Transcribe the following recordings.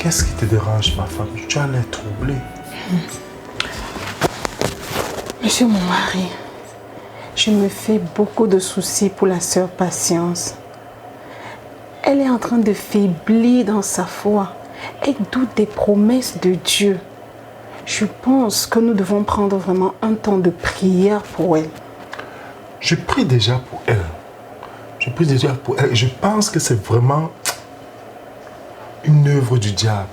Qu'est-ce qui te dérange, ma femme? Tu as l'air troublée. Monsieur mon mari, je me fais beaucoup de soucis pour la sœur Patience. Elle est en train de faiblir dans sa foi. Elle doute des promesses de Dieu. Je pense que nous devons prendre vraiment un temps de prière pour elle. Je prie déjà pour elle. Je prie déjà pour elle. Je pense que c'est vraiment une œuvre du diable.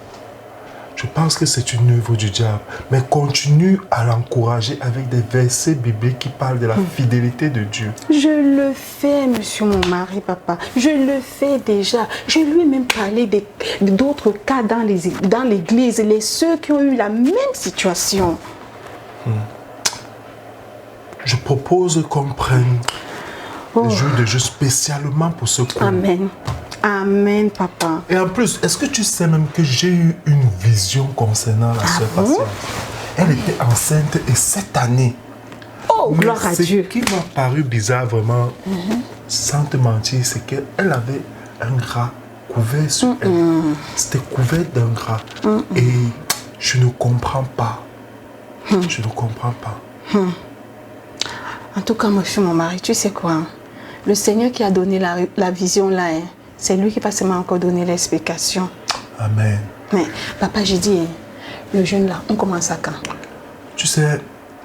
Je pense que c'est une œuvre du diable. Mais continue à l'encourager avec des versets bibliques qui parlent de la fidélité de Dieu. Je le fais, monsieur mon mari, papa. Je le fais déjà. Je lui ai même parlé d'autres cas dans l'église. Les ceux qui ont eu la même situation. Je propose qu'on prenne des jours de jeu spécialement pour ce coup. Amen. Amen, papa. Et en plus, est-ce que tu sais même que j'ai eu une vision concernant la sœur Patience? Elle était enceinte et cette année. Oh, gloire à Dieu. Ce qui m'a paru bizarre vraiment, sans te mentir, c'est qu'elle avait un drap couvert sur elle. C'était couvert d'un drap. Et je ne comprends pas. Je ne comprends pas. En tout cas, monsieur mon mari, tu sais quoi? Le Seigneur qui a donné la vision là, c'est lui qui va seulement encore donner l'explication. Amen. Mais papa, j'ai dit, le jeûne là, on commence à quand? Tu sais,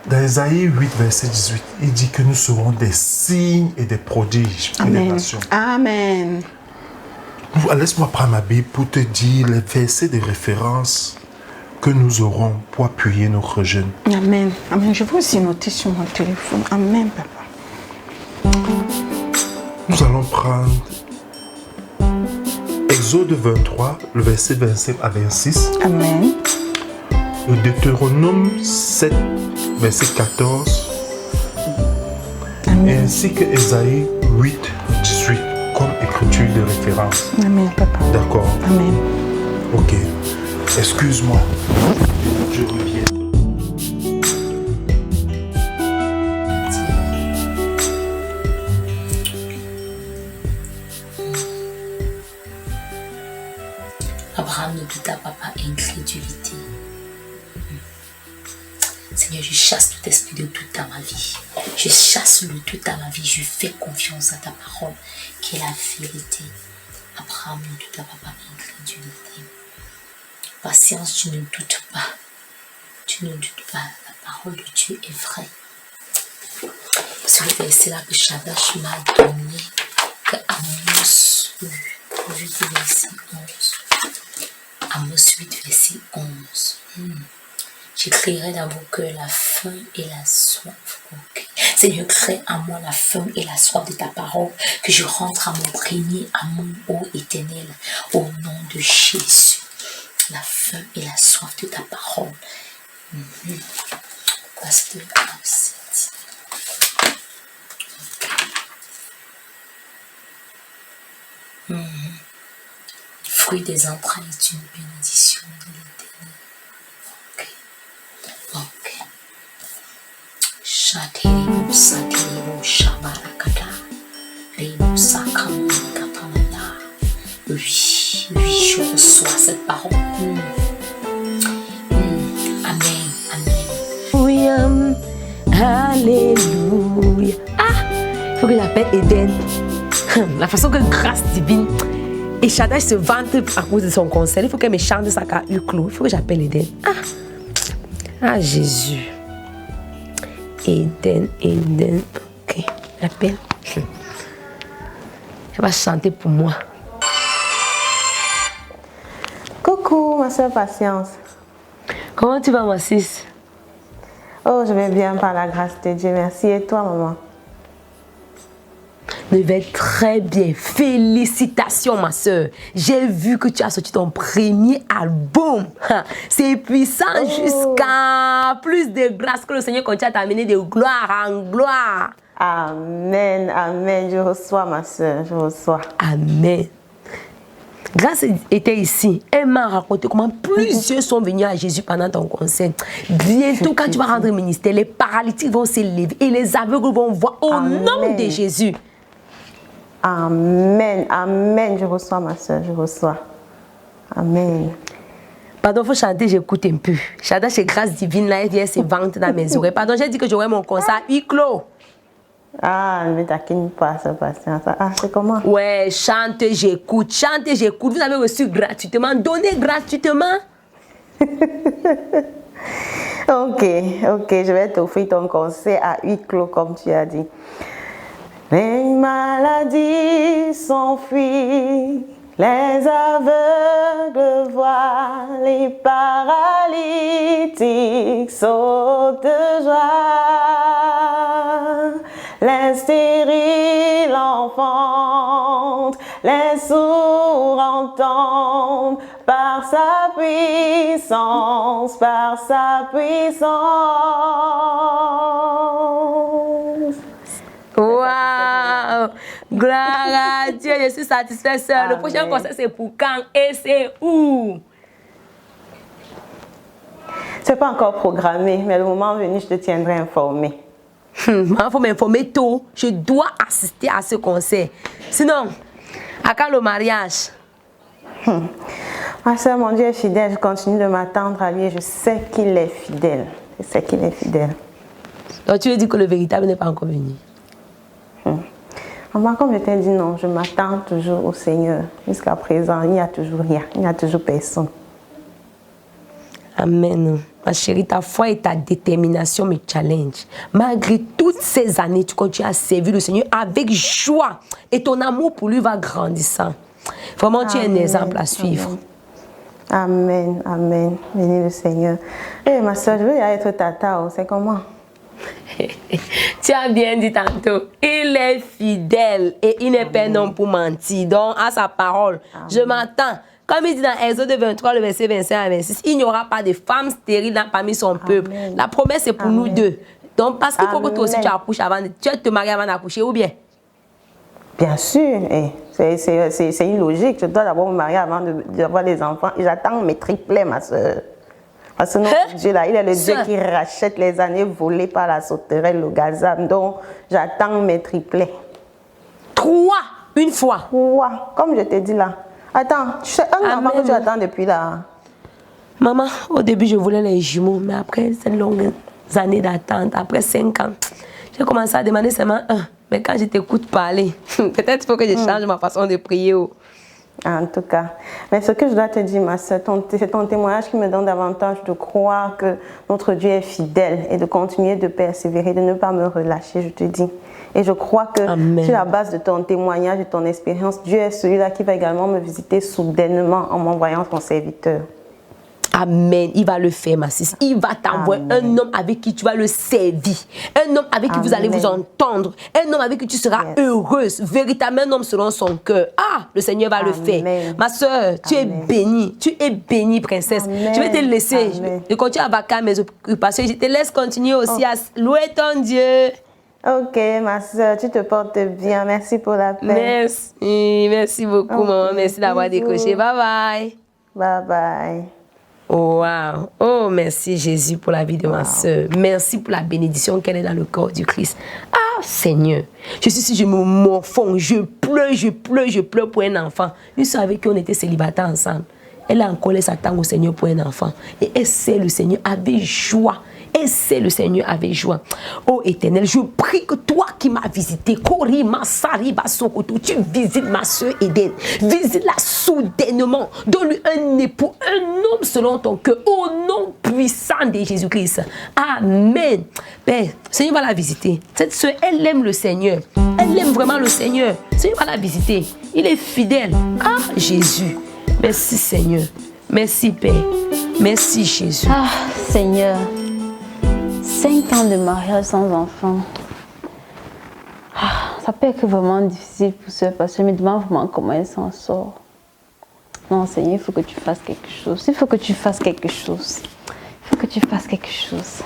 dans Isaïe 8, verset 18, il dit que nous serons des signes et des prodiges pour les nations. Amen. Laisse-moi prendre ma Bible pour te dire les versets de référence que nous aurons pour appuyer notre jeûne. Amen. Amen. Je vais aussi noter sur mon téléphone. Amen, papa. Nous allons prendre Exode 23, le verset 25 à 26. Amen. Le Deutéronome 7, verset 14. Amen. Et ainsi que Ésaïe 8, 18, comme écriture de référence. Amen, papa. D'accord? Amen. Ok. Excuse-moi. Je reviens. Abraham ne douta pas par incrédulité. Seigneur, je chasse tout esprit de doute dans ma vie. Je chasse le doute dans ma vie. Je fais confiance à ta parole qui est la vérité. Abraham ne douta pas par incrédulité. Patience, tu ne doutes pas. Tu ne doutes pas. La parole de Dieu est vraie. C'est le verset là que Shadash m'a donné. Que Amos 8, verset 11. Amos 8, verset 11. J'écrirai dans vos cœurs la faim et la soif. Okay. Seigneur, crée en moi la faim et la soif de ta parole, que je rentre à mon premier amour, ô Éternel, au nom de Jésus. La faim et la soif de ta parole. Pasteur Absent. Fruit des entrailles est une bénédiction de l'Éternel. Ok. Shateribu Satiribu Shabarakata. Ribu Sakamani Kapanada. Oui, je reçois cette parole. Amen, amen. Alléluia. Ah, il faut que j'appelle Eden. La façon que grâce divine. Et Shaddai se vante à cause de son concert. Il faut qu'elle me chante ça à Uclos. Il faut que j'appelle Eden. Ah, Jésus. Eden. Ok, j'appelle. Elle va chanter pour moi. Coucou, ma soeur Patience. Comment tu vas, ma sis? Oh, je vais bien par la grâce de Dieu. Merci. Et toi, maman? Je vais très bien. Félicitations, ma soeur. J'ai vu que tu as sorti ton premier album. C'est puissant jusqu'à plus de grâce que le Seigneur continue à t'amener de gloire en gloire. Amen, amen. Je reçois, ma soeur. Je reçois. Amen. Grâce était ici. Elle m'a raconté comment plusieurs sont venus à Jésus pendant ton concert. Bientôt, quand tu vas rendre le ministère, les paralytiques vont s'élever et les aveugles vont voir au nom de Jésus. Amen, amen. Je reçois, ma soeur. Je reçois. Amen. Pardon, faut chanter, j'écoute un peu. J'adore chez Grâce Divine, là, elle vient se vendre dans mes oreilles. Pardon, j'ai dit que j'aurais mon concert huis clos. Ah, ne me taquine pas, ça, patience. Ah, c'est comment? Ouais, chante, j'écoute, chante, j'écoute. Vous avez reçu gratuitement, donnez gratuitement. Ok, je vais t'offrir ton concert à huis clos, comme tu as dit. Les maladies s'enfuient, les aveugles voient, les paralytiques sautent de joie, les stériles enfantent, les sourds entendent, par sa puissance, par sa puissance. Waouh! Gloire à Dieu, je suis satisfaite, sœur. Le prochain concert, c'est pour quand et c'est où? C'est pas encore programmé, mais le moment venu, je te tiendrai informé. Il faut m'informer tôt. Je dois assister à ce concert. Sinon, à quand le mariage? Ma soeur, mon Dieu est fidèle. Je continue de m'attendre à lui et je sais qu'il est fidèle. Je sais qu'il est fidèle. Donc tu veux dire que le véritable n'est pas encore venu? Enfin, comme je t'ai dit, non, je m'attends toujours au Seigneur. Jusqu'à présent, il n'y a toujours rien. Il n'y a toujours personne. Amen. Ma chérie, ta foi et ta détermination me challenge. Malgré toutes ces années, tu continues à servir le Seigneur avec joie. Et ton amour pour lui va grandissant. Vraiment, tu es un exemple à suivre. Amen, amen. Bénis le Seigneur. Eh, ma soeur, je veux y aller être tata. C'est comment? Tu as bien dit tantôt, il est fidèle et il n'est pas un homme pour mentir. Donc, à sa parole, je m'attends. Comme il dit dans Exode 23, le verset 25 à 26, il n'y aura pas de femme stérile parmi son peuple. La promesse est pour nous deux. Donc, parce qu'il faut que toi aussi tu accouches avant, tu te maries avant d'accoucher ou bien? Bien sûr, c'est une logique. Je dois d'abord me marier avant d'avoir des enfants. Et j'attends mes triplets, ma soeur. Parce que notre Dieu là, il est le Dieu qui rachète les années volées par la sauterelle, le gazam. Donc, j'attends mes triplets. 3 une fois? 3, comme je t'ai dit là. Attends, c'est un enfant que tu attends depuis là. Maman, au début, je voulais les jumeaux, mais après ces longues années d'attente, après 5 ans, j'ai commencé à demander seulement un. Mais quand je t'écoute parler, peut-être il faut que je change ma façon de prier. En tout cas. Mais ce que je dois te dire, ma soeur, c'est ton témoignage qui me donne davantage de croire que notre Dieu est fidèle et de continuer de persévérer, de ne pas me relâcher, je te dis. Et je crois que sur la base de ton témoignage, de ton expérience, Dieu est celui-là qui va également me visiter soudainement en m'envoyant ton serviteur. Amen. Il va le faire, ma sis. Il va t'envoyer un homme avec qui tu vas le servir. Un homme avec qui vous allez vous entendre. Un homme avec qui tu seras heureuse. Véritablement un homme selon son cœur. Ah, le Seigneur va le faire. Ma soeur, tu es bénie. Tu es bénie, princesse. Je vais te laisser. Je continue à vaquer à mes occupations. Je te laisse continuer aussi à louer ton Dieu. Ok, ma soeur, tu te portes bien. Merci pour la paix. Merci beaucoup, maman. Merci d'avoir décroché. Bye bye. Bye bye. Oh, wow. Oh, merci Jésus pour la vie de ma soeur. Merci pour la bénédiction qu'elle est dans le corps du Christ. Ah, Seigneur. Je suis si je me morfonds, je pleure pour un enfant. Une soeur avec qui on était célibataires ensemble. Elle a encore laissé attendre au Seigneur pour un enfant. Et elle sait le Seigneur avec joie. Et c'est le Seigneur avec joie. Oh Éternel, je prie que toi qui m'as visité, tu visites ma soeur Eden. Visite-la soudainement. Donne-lui un époux, un homme selon ton cœur. Au nom puissant de Jésus-Christ. Amen. Père, le Seigneur va la visiter. Cette soeur, elle aime le Seigneur. Elle aime vraiment le Seigneur. Le Seigneur va la visiter. Il est fidèle. Ah, Jésus. Merci Seigneur. Merci Père. Merci Jésus. Ah, Seigneur. 5 ans de mariage sans enfant. Ah, ça peut être vraiment difficile pour ce parce que je me demande vraiment comment elle s'en sort. Non, Seigneur, il faut que tu fasses quelque chose. Il faut que tu fasses quelque chose. Il faut que tu fasses quelque chose.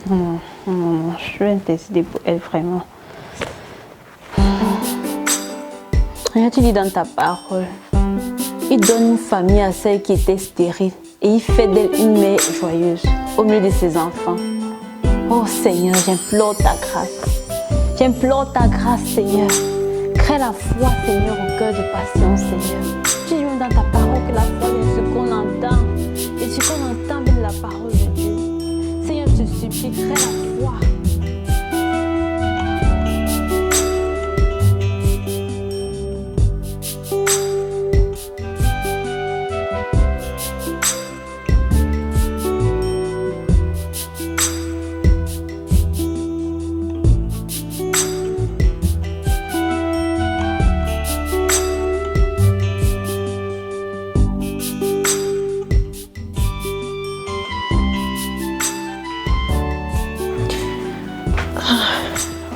Non, je vais décider pour elle vraiment. Rien tu dis dans ta parole. Il donne une famille à celle qui était stérile et il fait d'elle une mère joyeuse au milieu de ses enfants. Oh Seigneur, j'implore ta grâce. J'implore ta grâce, Seigneur. Crée la foi, Seigneur, au cœur de patience, Seigneur. Tu dis même dans ta parole que la foi vient de ce qu'on entend. Et ce qu'on entend vient de la parole de Dieu. Seigneur, je te supplie, crée la foi.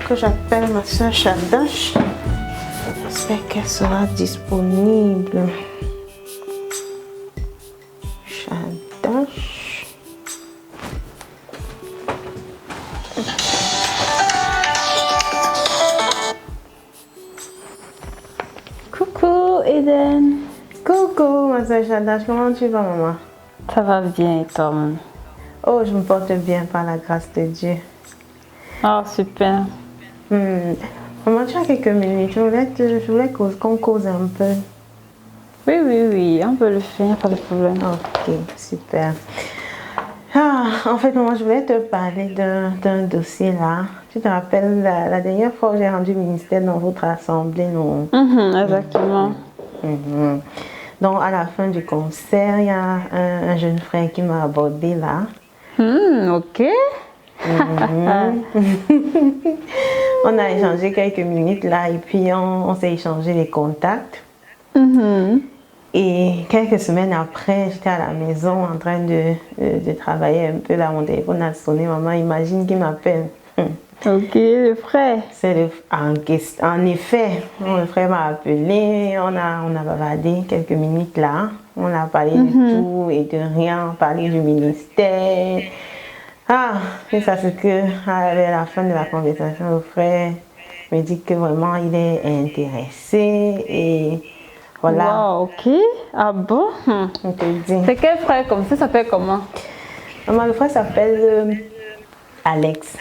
Que j'appelle ma soeur Shadash. J'espère qu'elle sera disponible. Shadash. Coucou Eden. Coucou ma soeur Shadash, comment tu vas maman? Ça va bien et toi-même? Oh, je me porte bien par la grâce de Dieu. Oh, super. Maman, tu as quelques minutes. Je voulais qu'on cause un peu. Oui, on peut le faire, pas de problème. Ok, super. En fait, maman, je voulais te parler d'un dossier là. Tu te rappelles la dernière fois que j'ai rendu ministère dans votre assemblée, non? Exactement. Donc, à la fin du concert, il y a un jeune frère qui m'a abordé là. Ok. On a échangé quelques minutes là et puis on s'est échangé les contacts. Et quelques semaines après, j'étais à la maison en train de travailler un peu là. Mon téléphone a sonné. Maman, imagine qui m'appelle. Ok, le frère. C'est en effet, le frère m'a appelé. On a bavardé quelques minutes là. On a parlé de tout et de rien. On a parlé du ministère. Et ça c'est que à la fin de la conversation, le frère me dit que vraiment il est intéressé et voilà. Wow, ok. Ah bon? On te dit. C'est quel frère comme ça s'appelle comment? Maman, le frère s'appelle Alex.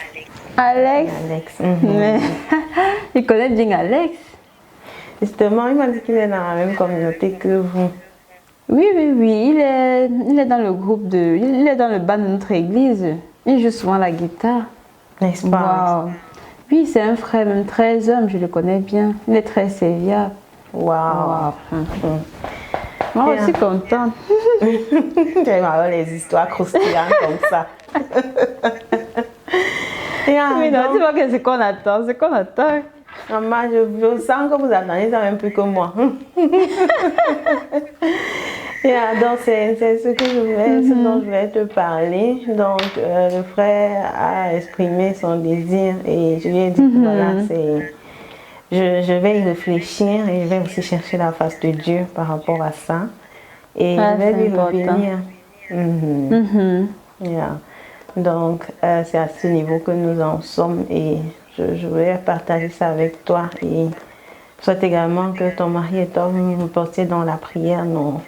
Alex? Alex. Mais il connaît bien Alex. Justement, il m'a dit qu'il est dans la même communauté que vous. Oui, il est dans le groupe il est dans le band de notre église. Il joue souvent la guitare. N'est-ce pas? Wow. Oui, c'est un frère, même très homme, je le connais bien. Il est très serviable. Wow. Moi aussi contente. J'aime avoir les histoires croustillantes comme ça. Mais non, tu vois que c'est qu'on attend, Maman, je sens que vous attendez ça même plus que moi. Donc c'est ce que ce dont je voulais te parler. Donc le frère a exprimé son désir et je lui ai dit que voilà, je vais y réfléchir et je vais aussi chercher la face de Dieu par rapport à ça. Et je vais lui revenir. Donc c'est à ce niveau que nous en sommes et je voulais partager ça avec toi et je souhaite également que ton mari et toi vous me portiez dans la prière, non?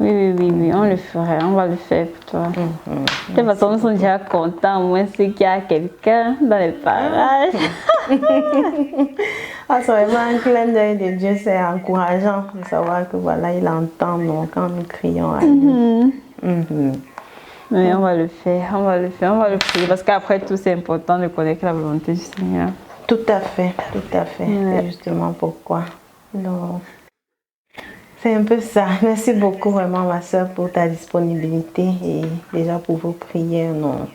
Oui, on le ferait, on va le faire pour toi. De toute façon, nous sommes déjà contents, au moins c'est qu'il y a quelqu'un dans les parages. C'est vraiment un clin d'œil de Dieu, c'est encourageant de savoir que voilà, il entend nous quand nous crions à lui. Mais on va le faire, on va le prier parce qu'après tout, c'est important de connaître la volonté du Seigneur. Tout à fait. C'est justement pourquoi. Donc, c'est un peu ça. Merci beaucoup vraiment ma soeur pour ta disponibilité et déjà pour vos prières. Non.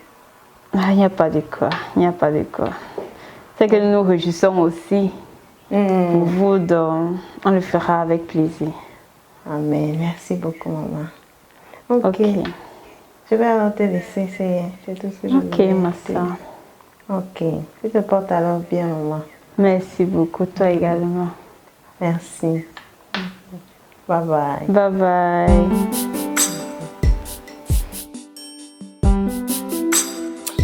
Il n'y a pas de quoi. C'est que nous nous réjouissons aussi pour vous, donc on le fera avec plaisir. Amen. Merci beaucoup maman. Ok. Je vais alors te laisser, c'est tout ce que je voulais. Ok ma soeur. Ok. Tu te portes alors bien maman. Merci beaucoup, toi également. Merci. Bye bye. Bye bye.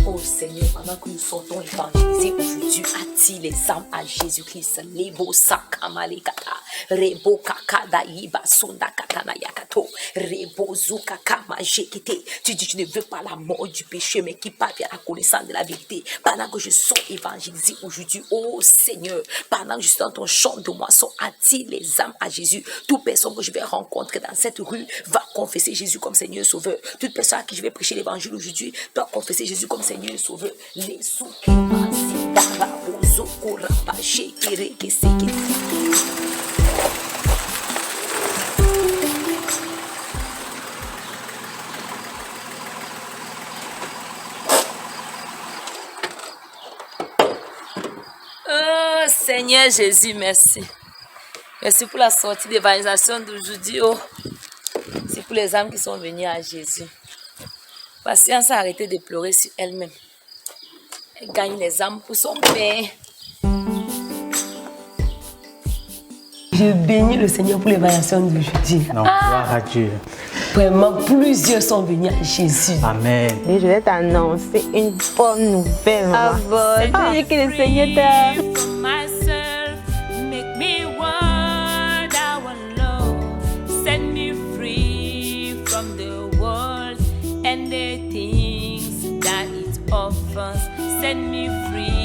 Oh Seigneur, pendant que nous sortons évangéliser aujourd'hui, attire les âmes à Jésus-Christ. Lebo Sakamalekata. Rebo kakada iba sonda katana yakato. Rebo zuka kama jekete. Tu dis tu ne veux pas la mort du péché, mais qui parvient à la connaissance de la vérité. Pendant que je sors évangéliser aujourd'hui, oh Seigneur, pendant que je suis dans ton champ de moisson, attire les âmes à Jésus. Toute personne que je vais rencontrer dans cette rue va confesser Jésus comme Seigneur Sauveur. Toute personne à qui je vais prêcher l'évangile aujourd'hui doit confesser Jésus comme Seigneur Sauveur. Les oh Seigneur Jésus, merci. Merci pour la sortie d'évangélisation d'aujourd'hui. Oh. C'est pour les âmes qui sont venues à Jésus. Patience a arrêté de pleurer sur elle-même. Elle gagne les âmes pour son Père. Je bénis le Seigneur pour l'évangélisation d'aujourd'hui. Non, gloire à Dieu. Vraiment, plusieurs sont venus à Jésus. Amen. Et je vais t'annoncer une bonne nouvelle. Ah bon, tu dis que le Seigneur t'a... Make me what I want, Lord. Set me free from the world and the things that it offers. Set me free.